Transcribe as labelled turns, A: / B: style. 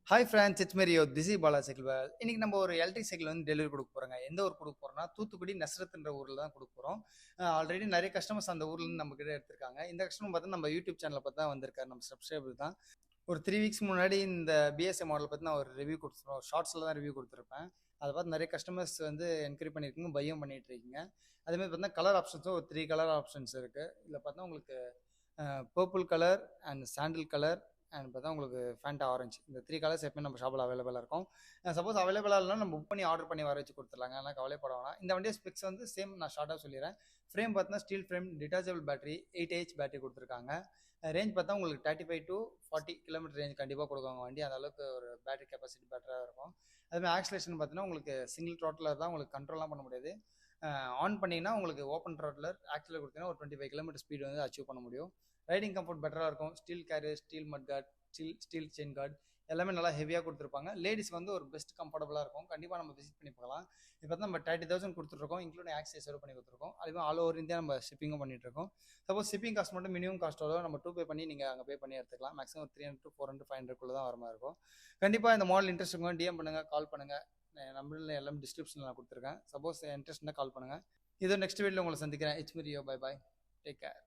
A: Hi friends, it's Mario this is Bala cycle Vel. இன்னைக்கு நம்ம ஒரு எலக்ட்ரிக் சைக்கிள் வந்து டெலிவரி கொடுக்க போறோங்க. எந்த ஊர் கொடுக்க போறோம்னா தூத்துக்குடி நஸ்ரத்ன்ற ஊர்ல தான் கொடுக்க போறோம். ஆல்ரெடி நிறைய கஸ்டமர்ஸ் அந்த ஊர்ல இருந்து நம்ம கிட்ட எடுத்திருக்காங்க. இந்த கஸ்டமர் பார்த்தா நம்ம யூடியூப் சேனலை பார்த்து தான் வந்திருக்காரு. நம்ம சப்ஸ்கிரைபர் தான். ஒரு 3 வீக்ஸ் முன்னாடி இந்த பிஎஸ்ஏ மாடல் பற்றி நான் ஒரு ரிவ்யூ கொடுத்துருவோம். ஷார்ட்ஸில் தான் ரிவ்யூ கொடுத்துருப்பேன். அதை பார்த்து நிறைய கஸ்டமர்ஸ் வந்து என்கொயரி பண்ணியிருக்கீங்க, பையும் பண்ணிட்டு இருக்கீங்க. அதேமாதிரி பார்த்தீங்கன்னா கலர் ஆப்ஷன்ஸும் ஒரு 3 கலர் ஆப்ஷன்ஸ் இருக்குது. இதில் பார்த்தா உங்களுக்கு purple colour and sandal colour and பார்த்தா உங்களுக்கு ஃபேண்டா ஆரஞ்சு, இந்த 3 கலர்ஸ் எப்பவுமே நம்ம ஷாப்பில் அவைலபிளாக இருக்கும். சப்போஸ் அவைலபிளாக இல்லைனா நம்ம புக் பண்ணி ஆர்டர் பண்ணி வர வச்சு கொடுத்துடலாங்க. அதனால் கவலைப்பட வேணாம். இந்த வண்டியை ஸ்பெக்ஸ் வந்து சேம், நான் ஷார்ட்டாக சொல்லிடுறேன். ஃப்ரேம் பார்த்தீங்கன்னா steel frame, detachable battery, 8Ah battery கொடுத்துருக்காங்க. ரேஞ்ச் பார்த்தா உங்களுக்கு 35 to 40 கிலோமீட்டர் ரேஞ்ச் கண்டிப்பாக கொடுக்குவாங்க வண்டி. அந்த அளவுக்கு ஒரு பேட்டரி கெப்பாசிட்டி பெட்டராக இருக்கும். அதுமாதிரி ஆக்சிலேஷன் பார்த்தீங்கன்னா உங்களுக்கு சிங்கிள் த்ராட்டில் தான், உங்களுக்கு கண்ட்ரோல்லாம் பண்ண முடியாது. ஆன் பண்ணிங்கன்னா உங்களுக்கு ஓப்பன் த்ராட்டில் ஆக்சிலேட் கொடுத்தீங்கன்னா ஒரு 25 கிலோமீட்டர் ஸ்பீடு வந்து அச்சீவ் பண்ண முடியும். ரைடிங் கம்ஃபர்ட் பெட்டராக இருக்கும். ஸ்டீல் கேரியர், ஸ்டீல் மட் கார்ட், ஸ்டீல் செயின் கார்டு எல்லாமே நல்லா ஹெவியாக கொடுத்துருப்பாங்க. லேடிஸ்க்கு வந்து ஒரு பெஸ்ட் கம்ஃபர்டபுளாக இருக்கும். கண்டிப்பாக நம்ம விசிட் பண்ணி பார்க்கலாம். இப்போ தான் நம்ம 30,000 கொடுத்துருக்கோம், இன்க்ளூடிங் ஆக்சஸ் சர்வ் பண்ணி கொடுத்துருக்கோம். அதுவும் ஆல் ஓவர் இந்தியா நம்ம ஷிப்பிங்கும் பண்ணிட்டு இருக்கோம். சப்போஸ் ஷிப்பிங் காஸ்ட் மட்டும் மினிமம் காஸ்ட்டோட நம்ம 2 பே பண்ணி நீங்கள் அங்கே பே பண்ணி எடுத்துக்கலாம். மேக்ஸிமம் 300 to 400 500 தான் வர மாதிரி இருக்கும். கண்டிப்பாக இந்த மாடல் இன்ட்ரெஸ்ட் இருக்கும், டிஎம் பண்ணுங்கள், கால் பண்ணுங்கள். நம்பரில் எல்லாம் டிஸ்கிரிப்ஷனில் நான் கொடுத்துருக்கேன். சப்போஸ் இன்ட்ரெஸ்ட்னா கால் பண்ணுங்கள். இதோ நெக்ஸ்ட் வீடியோவில் உங்களை சந்திக்கிறேன். It's me Rio. Bye bye, take care.